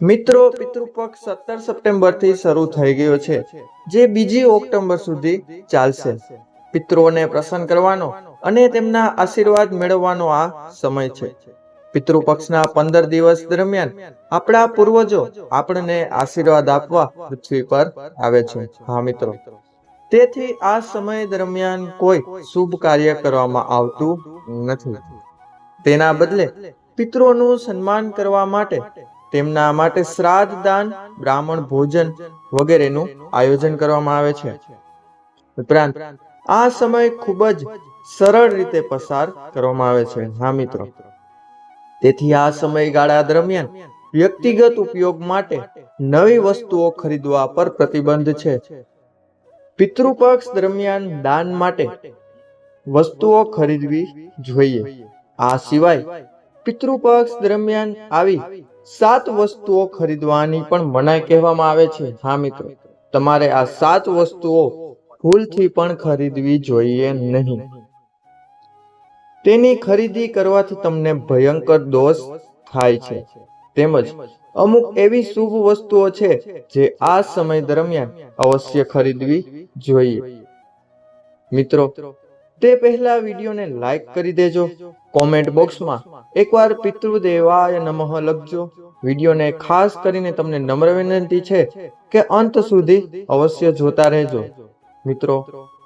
મિત્રો, પિતૃપક્ષ 17 સપ્ટેમ્બરથી શરૂ થઈ ગયો છે, જે 2 ઓક્ટોબર સુધી ચાલશે. પિતૃઓને પ્રસન્ન કરવાનો અને તેમના આશીર્વાદ મેળવવાનો આ સમય છે. પિતૃપક્ષના 15 દિવસ દરમિયાન આપણા પૂર્વજો આપણને આશીર્વાદ આપવા પૃથ્વી પર આવે છે. હા મિત્રો, તેથી આ સમય દરમિયાન કોઈ શુભ કાર્ય કરવામાં આવતું નથી. તેના બદલે પિતૃઓનું સન્માન કરવા માટે તેમના માટે શ્રાદ્ધ, દાન, બ્રાહ્મણ ભોજન વગેરેનું આયોજન કરવામાં આવે છે. ઉપરાંત આ સમય ખૂબ જ સરળ રીતે પસાર કરવામાં આવે છે. હા મિત્રો, તેથી આ સમયગાળા દરમિયાન વ્યક્તિગત ઉપયોગ માટે નવી વસ્તુઓ ખરીદવા પર પ્રતિબંધ છે. પિતૃપક્ષ દરમિયાન દાન માટે વસ્તુઓ ખરીદવી જોઈએ. આ સિવાય પિતૃપક્ષ દરમિયાન આવી 7 વસ્તુઓ ખરીદવાની પણ મનાઈ કહેવામાં આવે છે. હા મિત્રો, તમારે આ 7 વસ્તુઓ ભૂલથી પણ ખરીદવી જોઈએ નહીં. તેની ખરીદી કરવાથી તમને ભયંકર દોષ થાય છે. તેમજ અમુક એવી શુભ વસ્તુઓ છે જે આ સમય દરમિયાન અવશ્ય ખરીદવી જોઈએ. મિત્રો, તે પહેલા વિડીયોને લાઈક કરી દેજો. કોમેન્ટ બોક્સમાં એકવાર પિતૃદેવાય નમઃ લખજો. વિડીયોને ખાસ કરીને તમને નમ્ર વિનંતી છે કે અંત સુધી અવશ્ય જોતા રહેજો. મિત્રો,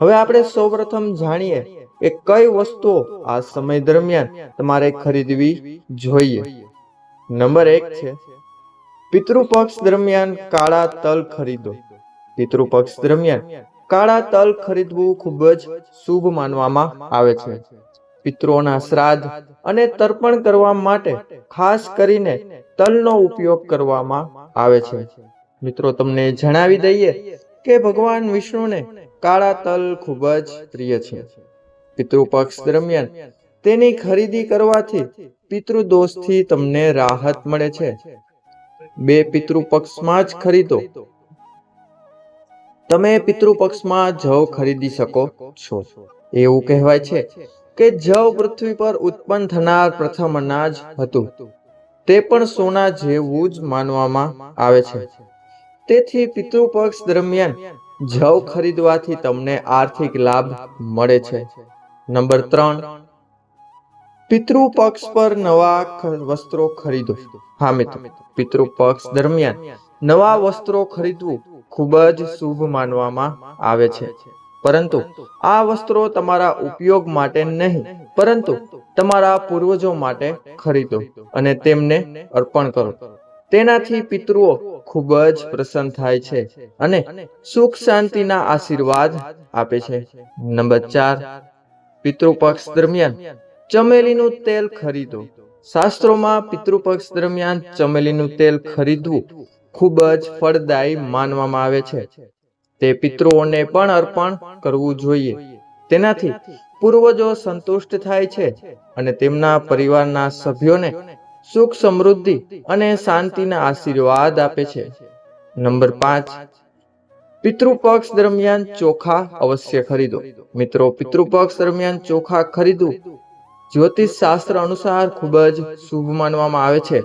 હવે આપણે સૌપ્રથમ જાણીએ કે કઈ વસ્તુઓ આ સમય દરમિયાન તમારે ખરીદવી જોઈએ. નંબર 1 છે પિતૃપક્ષ દરમિયાન કાળા તલ ખરીદો. પિતૃપક્ષ દરમિયાન કાળા તલ ખરીદવું ખૂબ જ શુભ માનવામાં આવે છે. પિતૃઓના શ્રાદ્ધ અને તર્પણ કરવા માટે ખાસ કરીને તલનો ઉપયોગ કરવામાં આવે છે. મિત્રો, તમને જણાવી દઈએ કે ભગવાન વિષ્ણુને કાળા તલ ખૂબ જ પ્રિય છે. પિતૃપક્ષ દરમિયાન તેની ખરીદી કરવાથી પિતૃદોષથી તમને રાહત મળે છે. 2 પિતૃપક્ષમાં જ ખરીદો. તમે પિતૃપક્ષમાં જવ ખરીદી શકો છો. એવું કહેવાય છે કે જવ પૃથ્વી પર ઉત્પન્ન થનાર પ્રથમ અનાજ હતું. તે પણ સોના જેવું જ માનવામાં આવે છે. તેથી પિતૃપક્ષ દરમિયાન જવ ખરીદવાથી તમને આર્થિક લાભ મળે છે. નંબર 3, પિતૃપક્ષ પર નવા વસ્ત્રો ખરીદો. હા મિત્રો, પિતૃપક્ષ દરમિયાન નવા વસ્ત્રો ખરીદવું ખૂબ જ શુભ માનવામાં આવે છે. પરંતુ આ વસ્ત્રો તમારા ઉપયોગ માટે નહીં, પરંતુ તમારા પૂર્વજો માટે ખરીદો અને તેમને અર્પણ કરો. તેનાથી પિતૃઓ ખૂબ જ પ્રસન્ન થાય છે અને સુખ શાંતિના આશીર્વાદ આપે છે. નંબર 4, પિતૃપક્ષ દરમિયાન ચમેલીનું તેલ ખરીદો. શાસ્ત્રોમાં પિતૃપક્ષ દરમિયાન ચમેલીનું તેલ ખરીદવું ખૂબ જ ફળદાયી માનવામાં આવે છે. તે પિતૃઓને પણ અર્પણ કરવું જોઈએ. તેનાથી પૂર્વજો સંતુષ્ટ થાય છે અને તેમના પરિવારના સભ્યોને સુખ, સમૃદ્ધિ અને શાંતિના આશીર્વાદ આપે છે. નંબર 5, પિતૃપક્ષ દરમિયાન ચોખા અવશ્ય ખરીદો. મિત્રો, પિતૃપક્ષ દરમિયાન ચોખા ખરીદવું જ્યોતિષ શાસ્ત્ર અનુસાર ખૂબ જ શુભ માનવામાં આવે છે.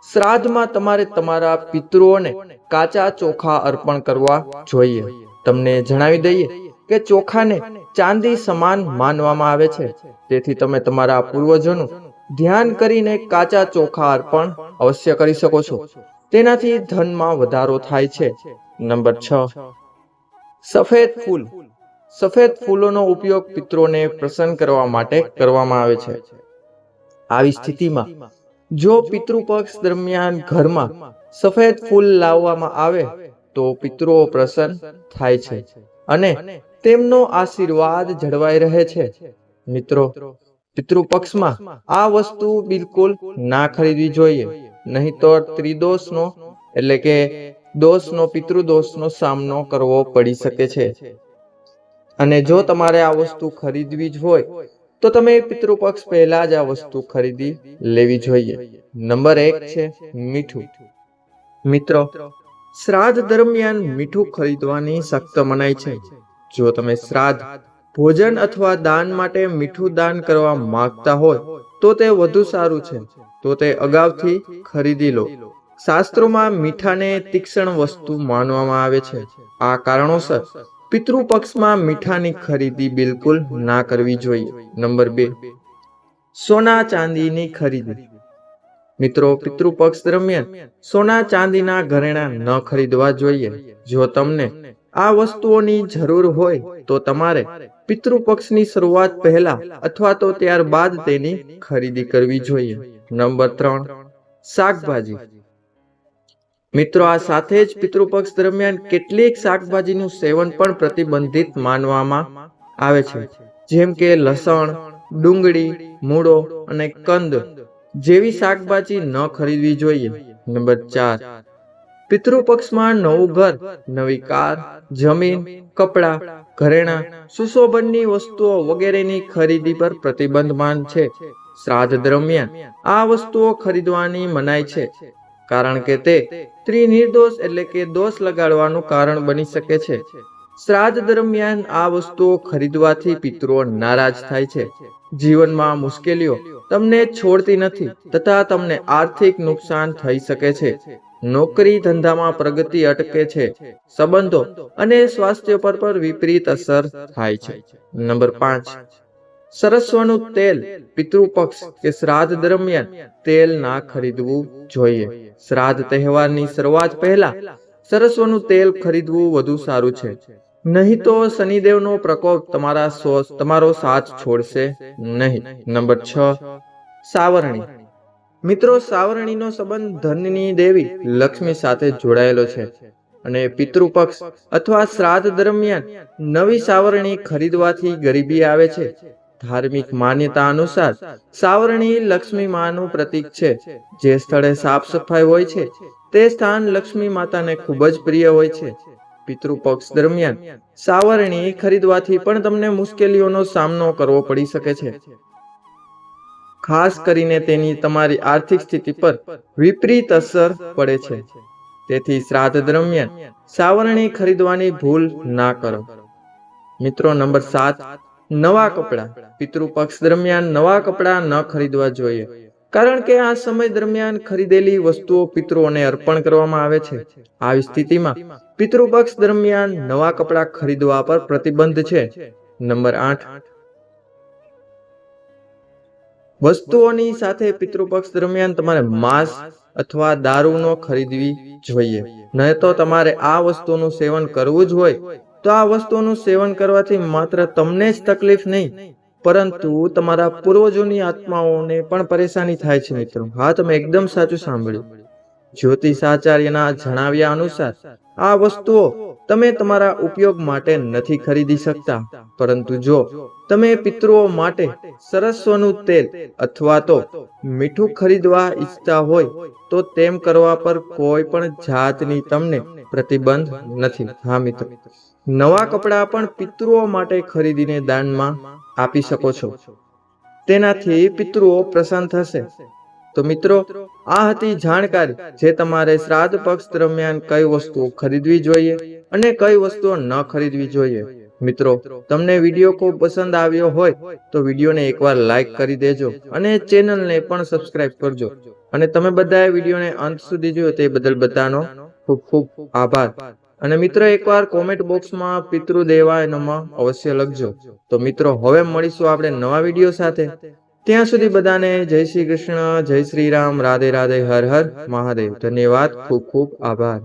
શ્રાદ્ધમાં તમારે તમારા પિતૃઓને કાચા ચોખા અર્પણ કરવા જોઈએ. તમને જણાવી દઈએ કે ચોખાને ચાંદી સમાન માનવામાં આવે છે. તેથી તમે તમારા પૂર્વજોનું ધ્યાન કરીને કાચા ચોખા અર્પણ અવશ્ય કરી શકો છો. તેનાથી ધનમાં વધારો થાય છે. નંબર 6, સફેદ ફૂલ. સફેદ ફૂલોનો ઉપયોગ પિતૃઓને પ્રસન્ન કરવા માટે કરવામાં આવે છે. આવી સ્થિતિમાં જો પિતૃપક્ષ દરમિયાન ઘરમાં સફેદ ફૂલ લાવવામાં આવે તો પિતૃઓ પ્રસન્ન થાય છે અને તેમનો આશીર્વાદ જળવાઈ રહે છે. મિત્રો, પિતૃપક્ષમાં આ વસ્તુ બિલકુલ ના ખરીદવી જોઈએ, નહીં તો ત્રિદોષનો એટલે કે પિતૃદોષનો સામનો કરવો પડી શકે છે. અને જો તમારે આ વસ્તુ ખરીદવી જ હોય તો તમે પિતૃપક્ષ પહેલા જ આ વસ્તુ ખરીદી લેવી જોઈએ. નંબર 1 છે મીઠું. મિત્રો, શ્રાદ્ધ દરમિયાન મીઠું ખરીદવાની સખ્ત મનાઈ છે. જો તમે શ્રાદ્ધ, ભોજન અથવા દાન માટે મીઠું દાન કરવા માંગતા હોય તો તે વધુ સારું છે. તો તે અગાઉથી ખરીદી લો. શાસ્ત્રોમાં મીઠાને તીક્ષ્ણ વસ્તુ માનવામાં આવે છે. આ કારણોસર પિતૃપક્ષમાં મીઠાની ખરીદી બિલકુલ ના કરવી જોઈએ. નંબર 2, સોના ચાંદીની ખરીદી. મિત્રો, પિતૃપક્ષ દરમિયાન સોના ચાંદીના ઘરેણાં ન ખરીદવા જોઈએ. જો તમને આ વસ્તુઓની જરૂર હોય તો તમારે પિતૃપક્ષની શરૂઆત પહેલા અથવા તો ત્યારબાદ તેની ખરીદી કરવી જોઈએ. નંબર 3, શાકભાજી. મિત્રો, આ સાથે જ પિતૃપક્ષ દરમિયાન કેટલીક શાકભાજીનું સેવન પણ પ્રતિબંધિત માનવામાં આવે છે, જેમ કે લસણ, ડુંગળી, મૂળો અને કંદ જેવી શાકભાજી ન ખરીદવી જોઈએ. નંબર 4, પિતૃપક્ષમાં નવું ઘર, નવી કાર, જમીન, કપડાં, ઘરેણાં, સુશોભનની વસ્તુઓ વગેરેની ખરીદી પર પ્રતિબંધમાન છે. શ્રાદ્ધ દરમિયાન આ વસ્તુઓ ખરીદવાની મનાઈ છે, કારણ કે તે ત્રિનિર્દોષ એટલે કે દોષ લગાડવાનું કારણ બની શકે છે. શ્રાદ્ધ દરમિયાન આ વસ્તુઓ ખરીદવાથી પિતૃઓ નારાજ થાય છે. જીવનમાં મુશ્કેલીઓ તમને છોડતી નથી તથા તમને આર્થિક નુકસાન થઈ શકે છે. નોકરી ધંધામાં પ્રગતિ અટકે છે. સંબંધો અને સ્વાસ્થ્ય પર વિપરીત અસર થાય છે. નંબર 5, સરસ્વનું તેલ. પિતૃપક્ષ કે શ્રાદ્ધ દરમિયાન તેલ ના ખરીદવું જોઈએ. શ્રાદ્ધ તહેવારની શરૂઆત પહેલા સરસ્વનું તેલ ખરીદવું વધુ સારું છે, નહીં તો શનિદેવનો પ્રકોપ તમારો સાથ છોડશે નહીં. નંબર 6, સાવરણી. મિત્રો, સાવરણીનો સંબંધ ધનની દેવી લક્ષ્મી સાથે જોડાયેલો છે અને પિતૃપક્ષ અથવા શ્રાદ્ધ દરમિયાન નવી સાવરણી ખરીદવાથી ગરીબી આવે છે. ધાર્મિક માન્યતા અનુસાર સાવરણી લક્ષ્મી માનું પ્રતીક છે. જે સ્થળે સાફ સફાઈ હોય છે તે સ્થાન લક્ષ્મી માતાને ખૂબ જ પ્રિય હોય છે. પિતૃપક્ષ દરમિયાન સાવરણી ખરીદવાથી પણ તમને મુશ્કેલીઓનો સામનો કરવો પડી શકે છે, ખાસ કરીને તેની તમારી આર્થિક સ્થિતિ પર વિપરીત અસર પડે છે. તેથી શ્રાદ્ધ દરમિયાન સાવરણી ખરીદવાની ભૂલ ના કરો. મિત્રો, નંબર 7, નવા કપડાં. પિતૃપક્ષ દરમિયાન નવા કપડાં ન ખરીદવા જોઈએ, કારણ કે આ સમય દરમિયાન ખરીદેલી વસ્તુઓ પિતૃઓને અર્પણ કરવામાં આવે છે. આવી સ્થિતિમાં પિતૃપક્ષ દરમિયાન નવા કપડાં ખરીદવા પર પ્રતિબંધ છે. નંબર 8, વસ્તુઓની સાથે પિતૃપક્ષ દરમિયાન તમારે માંસ અથવા દારૂ ન ખરીદવી જોઈએ. નહીં તો તમારે આ વસ્તુનું સેવન કરવું જ હોય તો આ વસ્તુનું સેવન કરવાથી માત્ર તમને જ તકલીફ નહીં, પરંતુ તમારા પૂર્વજોની આત્માઓને પણ પરેશાની થાય છે. મિત્રો, હા, તમે એકદમ સાચું સાંભળ્યું. જ્યોતિષાચાર્યના જણાવ્યા અનુસાર આ વસ્તુઓ તમે તમારા ઉપયોગ માટે નથી ખરીદી શકતા, પરંતુ જો તમે પિતૃઓ માટે સરસ્વનું તેલ અથવા તો મીઠું ખરીદવા ઈચ્છતા હોય તો તેમ કરવા પર કોઈ પણ જાતની તમને પ્રતિબંધ નથી. હા મિત્રો, નવા કપડાં પણ પિતૃઓ માટે ખરીદીને દાનમાં આપી શકો છો. તેનાથી પિતૃઓ પ્રસન્ન થશે. તો મિત્રો, આ હતી જાણકારી જે તમારે શ્રાદ્ધ પક્ષ દરમિયાન કઈ વસ્તુઓ ખરીદવી જોઈએ અને કઈ વસ્તુઓ ન ખરીદવી જોઈએ. મિત્રો, તમને વિડીયો ખૂબ પસંદ આવ્યો હોય તો વિડીયોને એકવાર લાઈક કરી દેજો અને ચેનલને પણ સબસ્ક્રાઇબ કરજો. અને તમે બધાએ વિડીયોને અંત સુધી જોયો તે બદલ બધાનો ખૂબ ખૂબ આભાર. અને મિત્રો, એકવાર કોમેન્ટ બોક્સમાં પિતૃદેવાય નમઃ અવશ્ય લખજો. તો મિત્રો, હવે મળીશું આપણે નવા વિડીયો સાથે. ત્યાં સુધી બધાને જય શ્રી કૃષ્ણ, જય શ્રી રામ, રાધે રાધે, હર હર મહાદેવ. ધન્યવાદ, ખૂબ ખૂબ આભાર.